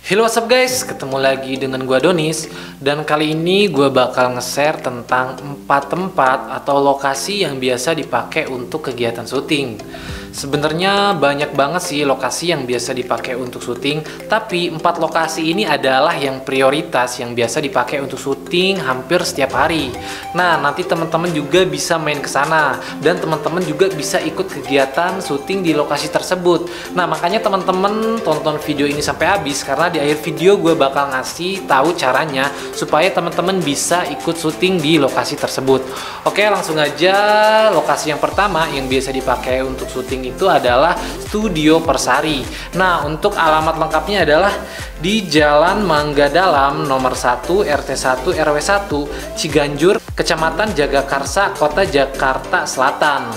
Hello, what's up guys, ketemu lagi dengan gua Donis. Dan kali ini gua bakal nge-share tentang 4 tempat atau lokasi yang biasa dipakai untuk kegiatan syuting. Sebenarnya banyak banget sih lokasi yang biasa dipakai untuk syuting, tapi 4 lokasi ini adalah yang prioritas yang biasa dipakai untuk syuting hampir setiap hari. Nah, nanti teman-teman juga bisa main ke sana dan teman-teman juga bisa ikut kegiatan syuting di lokasi tersebut. Nah, makanya teman-teman tonton video ini sampai habis karena di akhir video gue bakal ngasih tahu caranya supaya teman-teman bisa ikut syuting di lokasi tersebut. Oke, langsung aja. Lokasi yang pertama yang biasa dipakai untuk syuting itu adalah Studio Persari. Nah, untuk alamat lengkapnya adalah di Jalan Mangga Dalam nomor 1 RT 1 RW 1 Ciganjur, Kecamatan Jagakarsa, Kota Jakarta Selatan.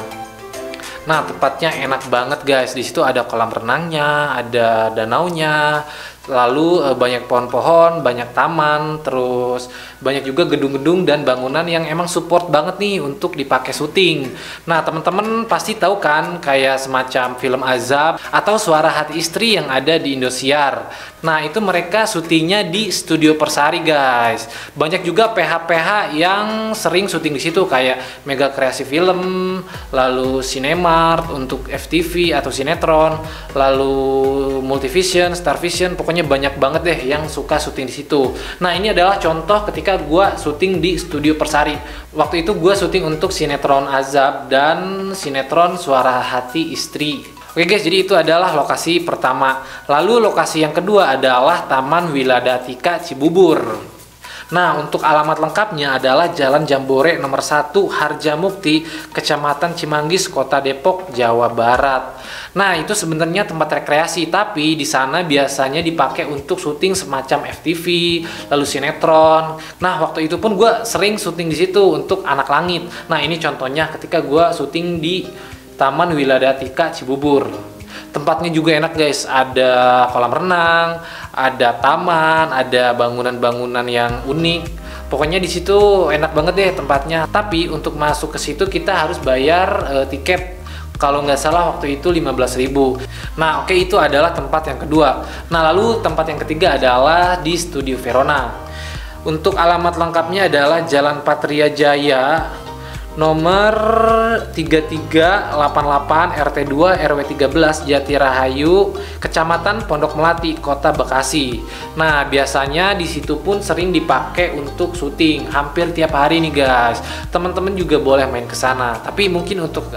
Nah, tempatnya enak banget guys. Di situ ada kolam renangnya, ada danaunya, lalu banyak pohon-pohon, banyak taman, terus banyak juga gedung-gedung dan bangunan yang emang support banget nih untuk dipakai syuting. Nah, teman-teman pasti tahu kan kayak semacam film Azab atau Suara Hati Istri yang ada di Indosiar. Nah, itu mereka syutingnya di Studio Persari guys. Banyak juga PH-PH yang sering syuting di situ kayak Mega Kreasi Film, lalu Cinemart untuk FTV atau sinetron, lalu Multivision, Starvision, pokoknya banyak banget deh yang suka syuting di situ. Nah, ini adalah contoh ketika gua syuting di Studio Persari. Waktu itu gua syuting untuk sinetron Azab dan sinetron Suara Hati Istri. Oke guys, jadi itu adalah lokasi pertama. Lalu lokasi yang kedua adalah Taman Wiladatika Cibubur. Nah, untuk alamat lengkapnya adalah Jalan Jambore nomor 1 Harjamukti, Kecamatan Cimanggis, Kota Depok, Jawa Barat. Nah, itu sebenarnya tempat rekreasi, tapi di sana biasanya dipakai untuk syuting semacam FTV, lalu sinetron. Nah, waktu itu pun gue sering syuting di situ untuk Anak Langit. Nah, ini contohnya ketika gue syuting di Taman Wiladatika Cibubur. Tempatnya juga enak guys, ada kolam renang, ada taman, ada bangunan-bangunan yang unik. Pokoknya di situ enak banget deh tempatnya. Tapi untuk masuk ke situ kita harus bayar tiket. Kalau nggak salah waktu itu 15.000. Nah, oke, itu adalah tempat yang kedua. Nah, lalu tempat yang ketiga adalah di Studio Verona. Untuk alamat lengkapnya adalah Jalan Patria Jaya nomor 3388 RT 2 RW 13 Jatirahayu, Kecamatan Pondok Melati, Kota Bekasi. Nah, biasanya di situ pun sering dipakai untuk syuting hampir tiap hari nih guys. Teman-teman juga boleh main ke sana. Tapi mungkin untuk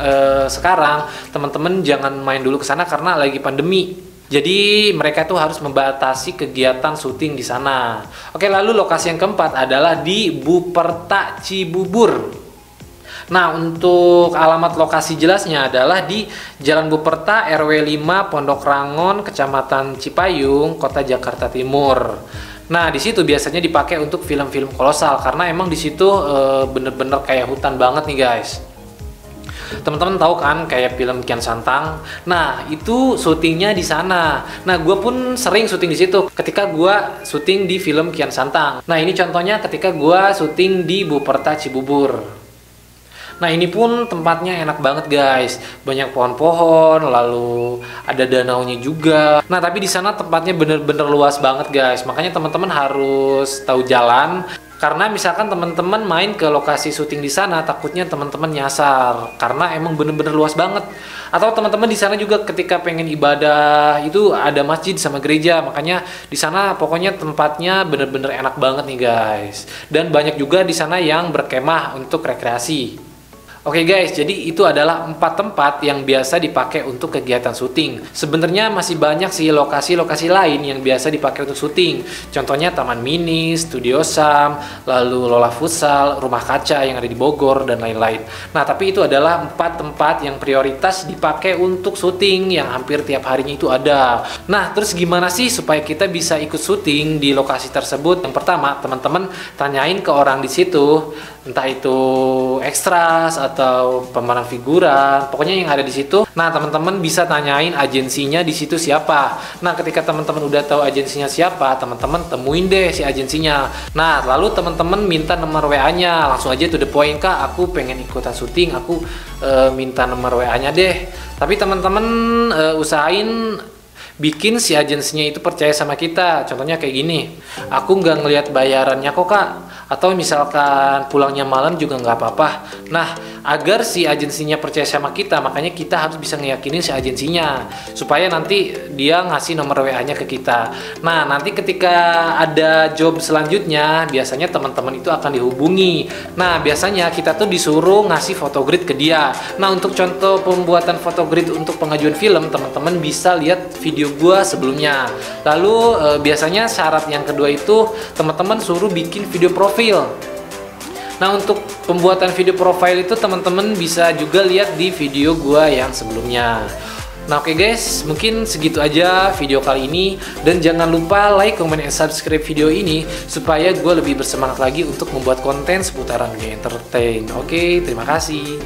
sekarang teman-teman jangan main dulu ke sana karena lagi pandemi. Jadi mereka tuh harus membatasi kegiatan syuting di sana. Oke, lalu lokasi yang keempat adalah di Buperta Cibubur. Nah, untuk alamat lokasi jelasnya adalah di Jalan Buperta RW 5 Pondok Rangon, Kecamatan Cipayung, Kota Jakarta Timur. Nah, di situ biasanya dipakai untuk film-film kolosal karena emang di situ bener-bener kayak hutan banget nih guys. Teman-teman tahu kan kayak film Kian Santang. Nah, itu syutingnya di sana. Nah, gue pun sering syuting di situ ketika gue syuting di film Kian Santang. Nah, ini contohnya ketika gue syuting di Buperta Cibubur. Nah, ini pun tempatnya enak banget guys. Banyak pohon-pohon, lalu ada danaunya juga. Nah, tapi di sana tempatnya bener-bener luas banget guys. Makanya teman-teman harus tahu jalan. Karena misalkan teman-teman main ke lokasi syuting di sana, takutnya teman-teman nyasar. Karena emang bener-bener luas banget. Atau teman-teman di sana juga ketika pengen ibadah itu ada masjid sama gereja. Makanya di sana pokoknya tempatnya bener-bener enak banget nih guys. Dan banyak juga di sana yang berkemah untuk rekreasi. Oke guys, jadi itu adalah 4 tempat yang biasa dipakai untuk kegiatan syuting. Sebenarnya masih banyak sih lokasi-lokasi lain yang biasa dipakai untuk syuting. Contohnya Taman Mini, Studio Sam, lalu Lola Futsal, Rumah Kaca yang ada di Bogor, dan lain-lain. Nah, tapi itu adalah 4 tempat yang prioritas dipakai untuk syuting yang hampir tiap harinya itu ada. Nah, terus gimana sih supaya kita bisa ikut syuting di lokasi tersebut? Yang pertama, teman-teman tanyain ke orang di situ, entah itu ekstras atau pemeran figuran, pokoknya yang ada di situ. Nah, teman-teman bisa tanyain agensinya di situ siapa. Nah, ketika teman-teman udah tahu agensinya siapa, teman-teman temuin deh si agensinya. Nah, lalu teman-teman minta nomor WA-nya, langsung aja to the point, Kak, aku pengen ikutan syuting, aku minta nomor WA-nya deh. Tapi teman-teman usahain bikin si agensinya itu percaya sama kita. Contohnya kayak gini, aku nggak ngelihat bayarannya kok kak, atau misalkan pulangnya malam juga nggak apa-apa. Nah, agar si agensinya percaya sama kita, makanya kita harus bisa ngeyakinin si agensinya supaya nanti dia ngasih nomor WA-nya ke kita. Nah, nanti ketika ada job selanjutnya, biasanya teman-teman itu akan dihubungi. Nah, biasanya kita tuh disuruh ngasih fotogrid ke dia. Nah, untuk contoh pembuatan fotogrid untuk pengajuan film, teman-teman bisa lihat video gua sebelumnya. Lalu biasanya syarat yang kedua itu teman-teman suruh bikin video profil. Nah, untuk pembuatan video profile itu teman-teman bisa juga lihat di video gua yang sebelumnya. Nah, oke guys, mungkin segitu aja video kali ini, dan jangan lupa like, comment, and subscribe video ini supaya gue lebih bersemangat lagi untuk membuat konten seputaran dunia entertain. Oke, terima kasih.